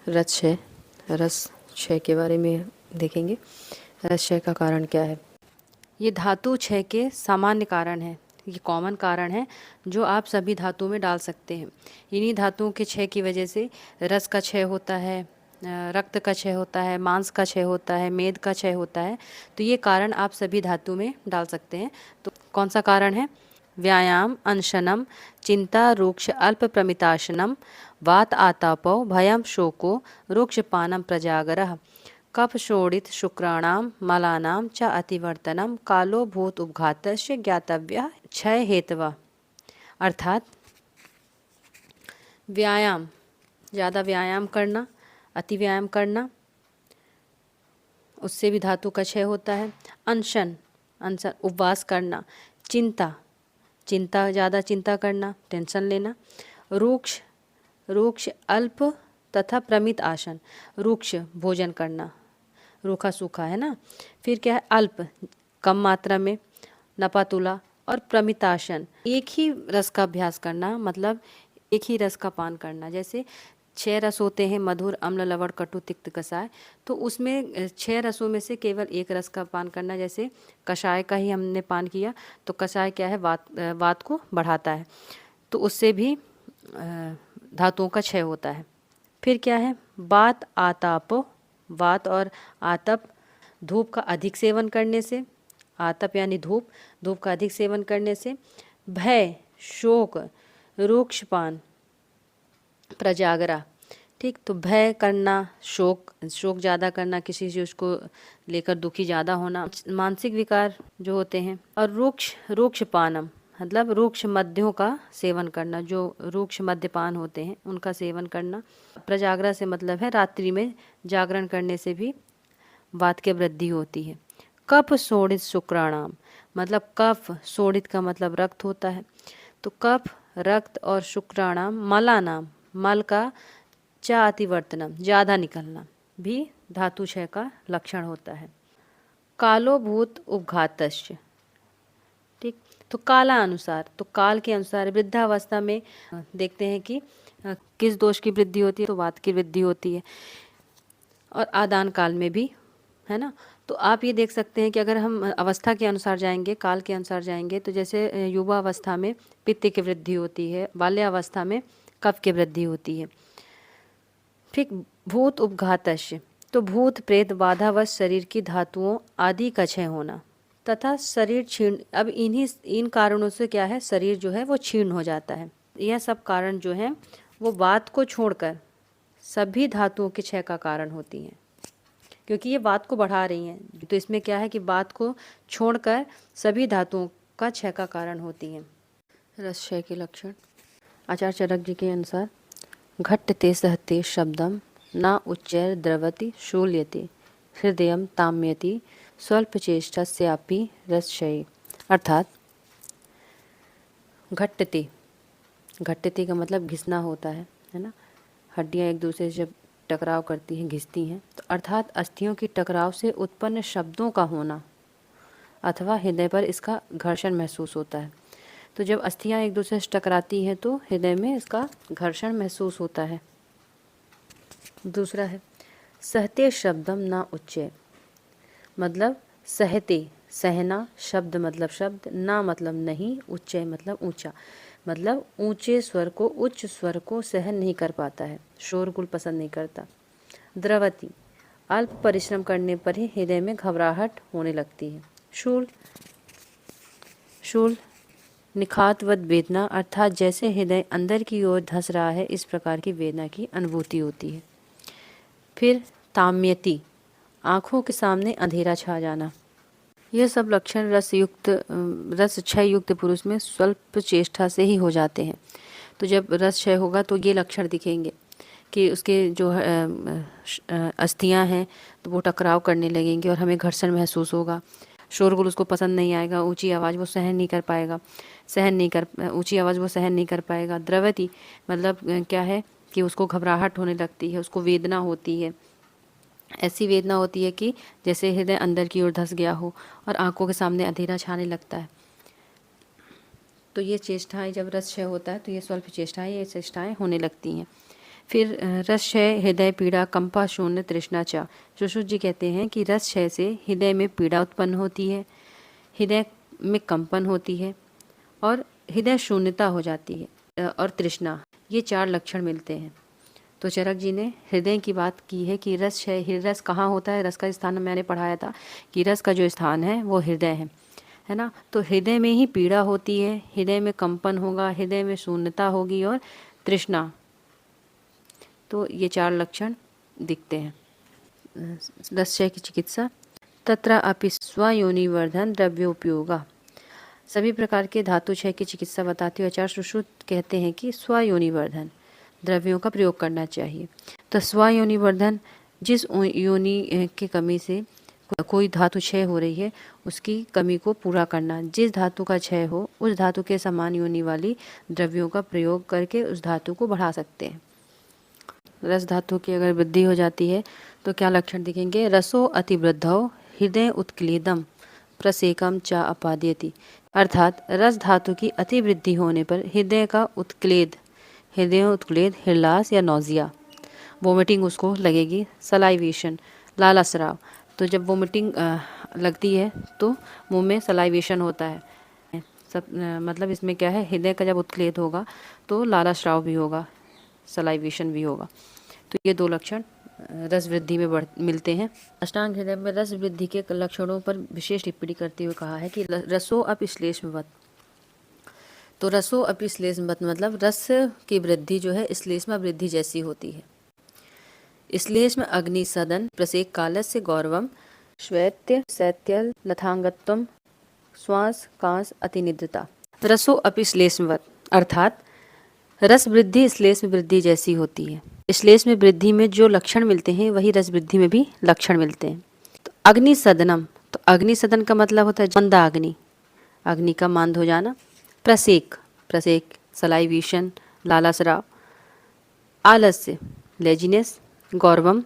रस क्षय के बारे में देखेंगे। रस क्षय का कारण क्या है? ये धातु क्षय के सामान्य कारण है, ये कॉमन कारण है जो आप सभी धातुओं में डाल सकते हैं। इन्हीं धातुओं के क्षय की वजह से रस का क्षय होता है, रक्त का क्षय होता है, मांस का क्षय होता है, मेद का क्षय होता है। तो ये कारण आप सभी धातु में डाल सकते हैं। तो कौन सा कारण है? व्यायाम, अनशनम, चिंता, रूक्ष अल्प प्रमिताशनम, वात आतापो, भयम शोको, रूक्षपानम प्रजागरः, कफ शोणित शुक्राणाम मलानाम च अतिवर्तनम, कालो भूत उपघातस्य ज्ञातव्य क्षय हेतव। अर्थात व्यायाम, ज़्यादा व्यायाम करना, अति व्यायाम करना, उससे भी धातु का क्षय होता है। अनशन, उपवास करना। चिंता, ज़्यादा चिंता करना, टेंशन लेना। रूक्ष अल्प तथा प्रमित आसन, रूक्ष भोजन करना, रूखा सूखा है ना। फिर क्या है? अल्प, कम मात्रा में, नपातुला। और प्रमिताशन, एक ही रस का अभ्यास करना, मतलब एक ही रस का पान करना। जैसे 6 रस होते हैं, मधुर, अम्ल, लवण, कटु, तिक्त, कषाय। तो उसमें 6 रसों में से केवल एक रस का पान करना। जैसे कषाय का ही हमने पान किया तो कषाय क्या है? वात को बढ़ाता है, तो उससे भी धातुओं का क्षय होता है। फिर क्या है? वात आतापो, वात और आतप, धूप का अधिक सेवन करने से, आतप यानी धूप का अधिक सेवन करने से। भय, शोक, रूक्षपान, प्रजागरा। ठीक, तो भय करना, शोक ज़्यादा करना, किसी चीज़ को लेकर दुखी ज़्यादा होना, मानसिक विकार जो होते हैं। और रूक्षपानम, मतलब रूक्ष मद्यों का सेवन करना, जो रूक्ष मद्यपान होते हैं उनका सेवन करना। प्रजागरा से मतलब है रात्रि में जागरण करने से भी वात की वृद्धि होती है। कफ शोणित शुक्राणाम, मतलब कफ, शोणित का मतलब रक्त होता है, तो कफ, रक्त और शुक्राणाम, मलानाम, मल का चा अतिवर्तनम, ज़्यादा निकलना भी धातु क्षय का लक्षण होता है। कालो भूत उपघातस्य, ठीक, तो काला अनुसार, तो काल के अनुसार वृद्धावस्था में देखते हैं कि किस दोष की वृद्धि होती है, तो वात की वृद्धि होती है। और आदान काल में भी, है ना। तो आप ये देख सकते हैं कि अगर हम अवस्था के अनुसार जाएंगे, काल के अनुसार जाएंगे, तो जैसे युवा अवस्था में पित्त की वृद्धि होती है, बाल्यावस्था में कफ की वृद्धि होती है। फिर भूत उपघातस्य, तो भूत प्रेत बाधावश शरीर की धातुओं आदि का क्षय होना तथा शरीर क्षीण। अब इन कारणों से क्या है? शरीर जो है वो क्षीण हो जाता है। यह सब कारण जो है वो वात को छोड़कर सभी धातुओं के क्षय का कारण होती हैं, क्योंकि ये वात को बढ़ा रही हैं। तो इसमें क्या है कि वात को छोड़कर सभी धातुओं का क्षय का कारण होती हैं। रस क्षय के लक्षण आचार्य चरक जी के अनुसार, घट्टते सहते शब्दम न उच्चैर द्रवति शूल्यते, हृदयम ताम्यति, स्वल्पचेष्टस्यापि रसक्षये। अर्थात घट्टते का मतलब घिसना होता है ना। हड्डियाँ एक दूसरे से जब टकराव करती हैं, घिसती हैं, तो अर्थात अस्थियों की टकराव से उत्पन्न शब्दों का होना अथवा हृदय पर इसका घर्षण महसूस होता है। तो जब अस्थियां एक दूसरे से टकराती हैं तो हृदय में इसका घर्षण महसूस होता है। दूसरा है सहते शब्दम ना उच्चै, मतलब सहते, सहना, शब्द मतलब शब्द, ना मतलब नहीं, उच्चै मतलब ऊंचा, मतलब ऊंचे स्वर को, उच्च स्वर को सहन नहीं कर पाता है, शोरगुल पसंद नहीं करता। द्रवति, अल्प परिश्रम करने पर ही हृदय में घबराहट होने लगती है। शूल निखातवत वेदना, अर्थात जैसे हृदय अंदर की ओर धंस रहा है, इस प्रकार की वेदना की अनुभूति होती है। फिर ताम्यति, आँखों के सामने अंधेरा छा जाना। यह सब लक्षण रस क्षय युक्त पुरुष में स्वल्प चेष्टा से ही हो जाते हैं। तो जब रस क्षय होगा तो ये लक्षण दिखेंगे कि उसके जो अस्थियां हैं तो वो टकराव करने लगेंगे और हमें घर्षण महसूस होगा। शोरगुल उसको पसंद नहीं आएगा, ऊंची आवाज़ वो सहन नहीं कर पाएगा, ऊंची आवाज़ वो सहन नहीं कर पाएगा। द्रवति मतलब क्या है कि उसको घबराहट होने लगती है, उसको वेदना होती है, ऐसी वेदना होती है कि जैसे हृदय अंदर की ओर धंस गया हो और आंखों के सामने अंधेरा छाने लगता है। तो ये चेष्टाएं, जब रस क्षय होता है तो ये स्वल्प चेष्टाएं होने लगती हैं। फिर रस क्षय हृदय पीड़ा कंपा शून्य तृष्णा चा। सुश्रुत जी कहते हैं कि रस क्षय से हृदय में पीड़ा उत्पन्न होती है, हृदय में कंपन होती है और हृदय शून्यता हो जाती है और तृष्णा, ये 4 लक्षण मिलते हैं। तो चरक जी ने हृदय की बात की है कि रस क्षय, रस कहाँ होता है, रस का स्थान मैंने पढ़ाया था कि रस का जो स्थान है वो हृदय है ना। तो हृदय में ही पीड़ा होती है, हृदय में कंपन होगा, हृदय में शून्यता होगी और तृष्णा। तो ये 4 लक्षण दिखते हैं। रस क्षय की चिकित्सा तत्र अपि स्वयोनिवर्धन द्रव्योपयोगा। सभी प्रकार के धातु क्षय की चिकित्सा बताते हुए आचार्य सुश्रुत कहते हैं कि स्वयोनिवर्धन द्रव्यों का प्रयोग करना चाहिए। तो स्वयोनिवर्धन, जिस योनि की कमी से कोई धातु क्षय हो रही है उसकी कमी को पूरा करना। जिस धातु का क्षय हो उस धातु के समान योनि वाली द्रव्यों का प्रयोग करके उस धातु को बढ़ा सकते हैं। रस धातु की अगर वृद्धि हो जाती है तो क्या लक्षण दिखेंगे? रसो अतिवृद्धौ हृदय उत्क्लेदम प्रसेकम च अपाद्यति। अर्थात रस धातु की अतिवृद्धि होने पर हृदय का उत्क्लेद, हृदय उत्क्लेद, हिरलास या नौजिया, वोमिटिंग उसको लगेगी, सलाइवेशन, लाला स्राव। तो जब वोमिटिंग लगती है तो मुंह में सलाइवेशन होता है। मतलब इसमें क्या है, हृदय का जब उत्क्लेद होगा तो लाला स्राव भी होगा, सलाइवेशन भी होगा। तो ये 2 लक्षण रस वृद्धि में मिलते हैं। अष्टांग हृदय में रस वृद्धि के लक्षणों पर विशेष टिप्पणी करते हुए कहा है कि रसो अपि श्लेष्मवत्। तो रसो अपि श्लेष्मवत् मतलब रस की वृद्धि जो है श्लेष्मा वृद्धि जैसी होती है। श्लेष्म अग्नि सदन प्रसेक कालस्य गौरवम श्वैत्य शैत्यल लथांगत्वम श्वास कांस अतिनिद्रता। रसो अपि श्लेष्मवत् अर्थात रस वृद्धि श्लेष्म वृद्धि जैसी होती है। श्लेष्म वृद्धि में जो लक्षण मिलते हैं वही रस वृद्धि में भी लक्षण मिलते हैं। तो अग्नि सदनम, तो अग्नि सदन का मतलब होता है मंदा अग्नि, अग्नि का मंद हो जाना। प्रसेक, प्रसेक सलाइवेशन, लाला स्राव। आलस्य लेजीनेस। गौरवम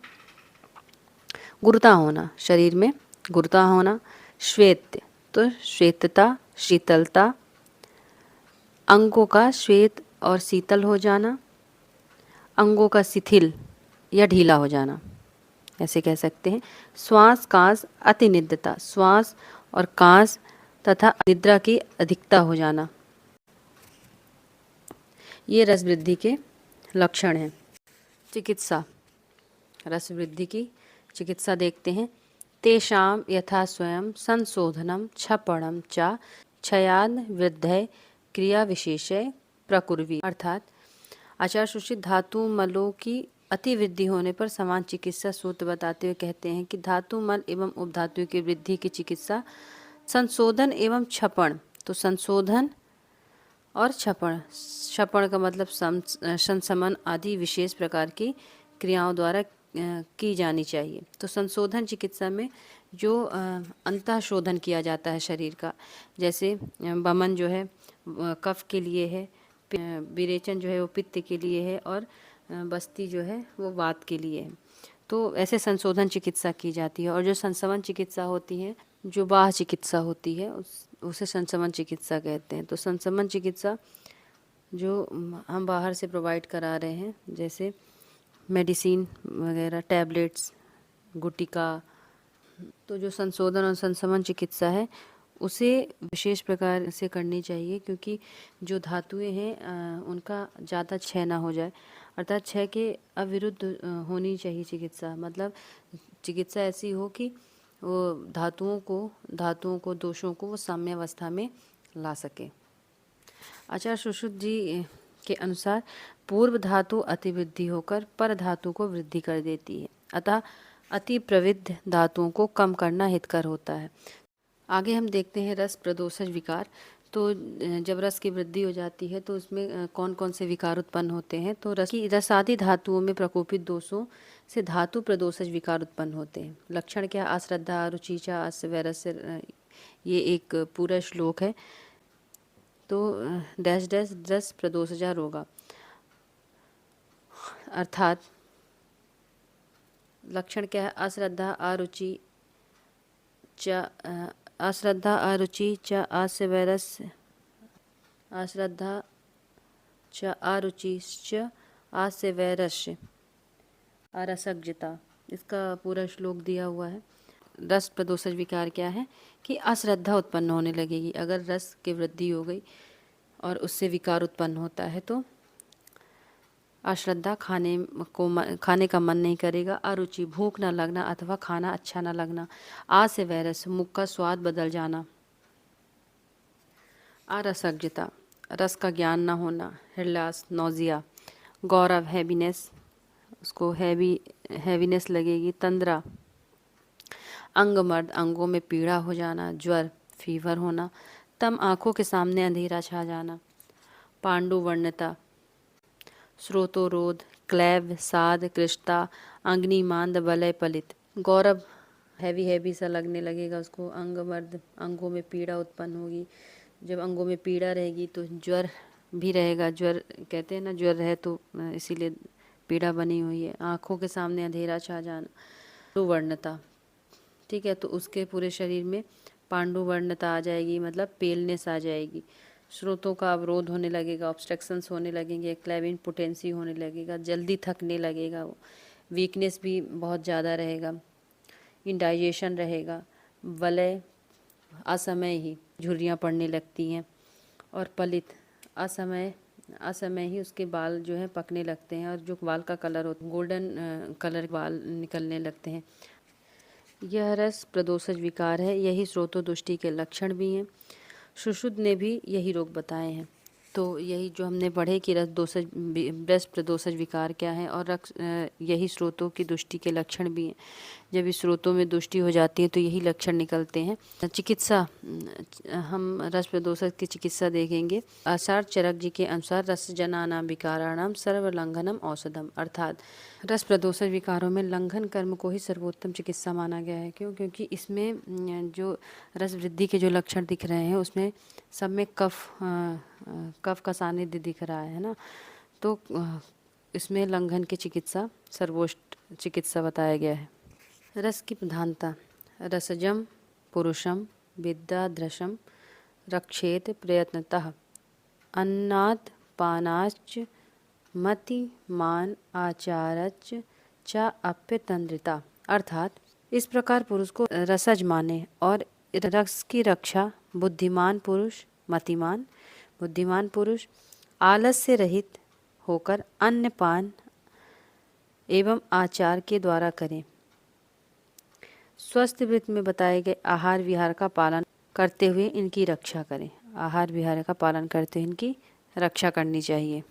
गुरुता होना, शरीर में गुरुता होना। श्वेत तो श्वेतता, शीतलता, अंगों का श्वेत और शीतल हो जाना, अंगों का शिथिल या ढीला हो जाना, ऐसे कह सकते हैं। श्वास कांस अतिनिद्रता, श्वास और कांस तथा निद्रा की अधिकता हो जाना, ये रस वृद्धि के लक्षण हैं। चिकित्सा, रस वृद्धि की चिकित्सा देखते हैं। तेषाम यथा स्वयं संशोधनम क्षपणम च क्षयाद वृद्धय क्रिया विशेषय प्रकुर्वी। अर्थात आचार्य सुश्रुत धातु मलों की अतिवृद्धि होने पर समान चिकित्सा सूत्र बताते हुए कहते हैं कि धातु मल एवं उपधातु की वृद्धि की चिकित्सा संशोधन एवं क्षपण। तो संशोधन और क्षपण, क्षपण का मतलब संसमन आदि विशेष प्रकार की क्रियाओं द्वारा की जानी चाहिए। तो संशोधन चिकित्सा में जो अंतःशोधन किया जाता है शरीर का, जैसे बमन जो है कफ के लिए है, विरेचन जो है वो पित्त के लिए है और बस्ती जो है वो वात के लिए है। तो ऐसे संशोधन चिकित्सा की जाती है। और जो संसमन चिकित्सा होती है, जो बाह्य चिकित्सा होती है, उसे संसमन चिकित्सा कहते हैं। तो संसमन चिकित्सा जो हम बाहर से प्रोवाइड करा रहे हैं, जैसे मेडिसिन वगैरह, टैबलेट्स, गुटिका, तो जो संशोधन और संसमन चिकित्सा है उसे विशेष प्रकार से करनी चाहिए, क्योंकि जो धातुएं हैं उनका ज़्यादा क्षय ना हो जाए। अर्थात क्षय के अविरुद्ध होनी चाहिए चिकित्सा। मतलब चिकित्सा ऐसी हो कि वो धातुओं को दोषों को वो साम्य अवस्था में ला सके। आचार्य सुश्रुत जी के अनुसार पूर्व धातु अतिवृद्धि होकर पर धातु को वृद्धि कर देती है, अतः अति प्रवृद्ध धातुओं को कम करना हितकर होता है। आगे हम देखते हैं रस प्रदोषज विकार। तो जब रस की वृद्धि हो जाती है तो उसमें कौन कौन से विकार उत्पन्न होते हैं? तो रसादि धातुओं में प्रकोपित दोषों से धातु प्रदोषज विकार उत्पन्न होते हैं। लक्षण क्या? अश्रद्धा, अरुचिचा, अस्य वैरस्य, ये एक पूरा श्लोक है। तो डैश डैश रस प्रदोषजा रोगा, अर्थात लक्षण क्या है? अश्रद्धा, अरुचि च, अश्रद्धा, अरुचि च, अस्य वैरस्य, अश्रद्धा च, अरुचिश्च, आज से वैरस्य अरसज्ञता, इसका पूरा श्लोक दिया हुआ है। रस प्रदोषज विकार क्या है कि अश्रद्धा उत्पन्न होने लगेगी। अगर रस की वृद्धि हो गई और उससे विकार उत्पन्न होता है तो अश्रद्धा, खाने का मन नहीं करेगा, अरुचि, भूख न लगना अथवा खाना अच्छा न लगना, आज से वैरस, मुख का स्वाद बदल जाना, अरसज्ञता, रस का ज्ञान न होना, हृदयास, नौजिया, गौरव, हैवीनेस, उसको हैवीनेस लगेगी, तंद्रा, अंगमर्द, अंगों में पीड़ा हो जाना, ज्वर, फीवर होना, तम, आंखों के सामने अंधेरा छा जाना, पांडुवर्णता, स्रोतोरोध, क्लैव, साध, कृष्टा, अग्निमांद, वलय, पलित, गौरव, हैवी सा लगने लगेगा उसको, अंगमर्द, अंगों में पीड़ा उत्पन्न होगी। जब अंगों में पीड़ा रहेगी तो ज्वर भी रहेगा। ज्वर कहते हैं ना, ज्वर है तो इसीलिए पीड़ा बनी हुई है। आँखों के सामने अंधेरा छा जाना, पांडुवर्णता, ठीक है, तो उसके पूरे शरीर में पांडुवर्णता आ जाएगी, मतलब पेलनेस आ जाएगी। स्रोतों का अवरोध होने लगेगा, ऑब्स्ट्रक्शंस होने लगेंगे, क्लैविन पोटेंसी होने लगेगा, जल्दी थकने लगेगा वो, वीकनेस भी बहुत ज़्यादा रहेगा, इंडाइजेशन रहेगा, वलय, असमय ही झुर्रियाँ पड़ने लगती हैं, और पलित, असमय ही उसके बाल जो है पकने लगते हैं, और जो बाल का कलर होता है गोल्डन कलर बाल निकलने लगते हैं। यह रस प्रदोषज विकार है, यही स्रोतोदुष्टि के लक्षण भी हैं। सुश्रुत ने भी यही रोग बताए हैं। तो यही जो हमने पढ़े कि रस प्रदोषज विकार क्या है, और यही स्रोतों की दुष्टि के लक्षण भी हैं। जब इस स्रोतों में दुष्टि हो जाती है तो यही लक्षण निकलते हैं। चिकित्सा, हम रस प्रदोषज की चिकित्सा देखेंगे। आचार्य चरक जी के अनुसार रसजनानां विकाराणां सर्वलंघनम औषधम, अर्थात रस प्रदोषज विकारों में लंघन कर्म को ही सर्वोत्तम चिकित्सा माना गया है। क्यों? क्योंकि इसमें जो रस वृद्धि के जो लक्षण दिख रहे हैं उसमें सब में कफ का सानिध्य दिख रहा है ना, तो इसमें लंघन की चिकित्सा सर्वोच्च चिकित्सा बताया गया है। रस की प्रधानता, रसजम पुरुषम विद्याधृशम रक्षेत प्रयत्नतः अन्नात् पानाच्च मति मान आचारच च अप्यतंद्रिता, अर्थात इस प्रकार पुरुष को रसज माने और रस की रक्षा बुद्धिमान पुरुष, मतिमान बुद्धिमान पुरुष आलस से रहित होकर अन्न पान एवं आचार के द्वारा करें। स्वस्थ वृत्त में बताए गए आहार विहार का पालन करते हुए इनकी रक्षा करें। आहार विहार का पालन करते हुए इनकी रक्षा करनी चाहिए।